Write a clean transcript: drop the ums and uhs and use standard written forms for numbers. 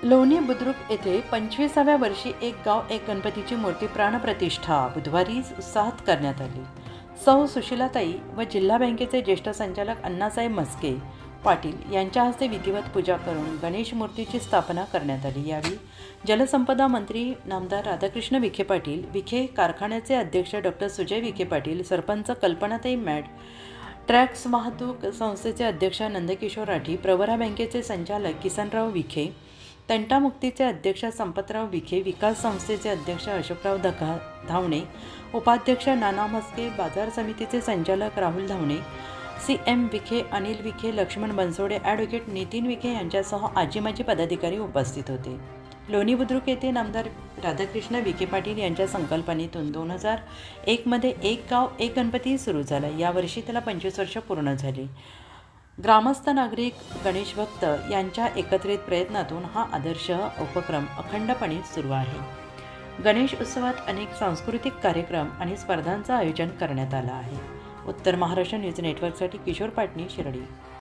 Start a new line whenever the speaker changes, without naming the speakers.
लोणी बुद्रुक येथे 25व्या वर्षी एक गाव एक गणपतीची मूर्ती प्राणप्रतिष्ठा बुधवारी उत्साहात करण्यात आली। सौ सुशीलाताई व जिल्हा बँकेचे ज्येष्ठ संचालक अण्णासाहेब म्हस्के पाटील यांच्या हस्ते विधिवत पूजा करून गणेश मूर्तीची स्थापना करण्यात आली। यावेळी जलसंपदा मंत्री नामदार राधाकृष्ण विखे पाटील, विखे कारखान्याचे अध्यक्ष doctor Sujay Vikhe Patil, sarpanch कल्पनाताई mad, tracks वाहतूक संस्थेचे अध्यक्ष नंदकिशोर राठी, प्रवरा बँकेचे संचालक किसनराव विखे, तंटामुक्तीचे अध्यक्ष संपतराव विखे, विकास संस्थेचे अध्यक्ष अशोकराव धावणे, उपाध्यक्ष नाना म्हस्के, बाजार समितीचे संचालक राहुल धावणे, CM विखे, अनिल विखे, लक्ष्मण बनसोडे, ॲडव्होकेट नितीन विखे यांच्यासह आजी-माजी पदाधिकारी उपस्थित होते। लोणी बुद्रुक येथे नामदार राधाकृष्ण विखे पाटील यांच्या संकल्पनेतून 2001 मध्ये एक गाव एक गणपती सुरू झाला। यावर्षी त्याला 25 वर्ष पूर्ण झाली। ग्रामस्थ, नागरिक, गणेश भक्त यांच्या एकत्रित प्रयत्नातून हा आदर्श उपक्रम अखंडपणे सुरू आहे। गणेश उत्सवात अनेक सांस्कृतिक कार्यक्रम आणि स्पर्धांचं आयोजन करण्यात आलं आहे। उत्तर महाराष्ट्र न्यूज नेटवर्कसाठी किशोर पाटणी, शिर्डी।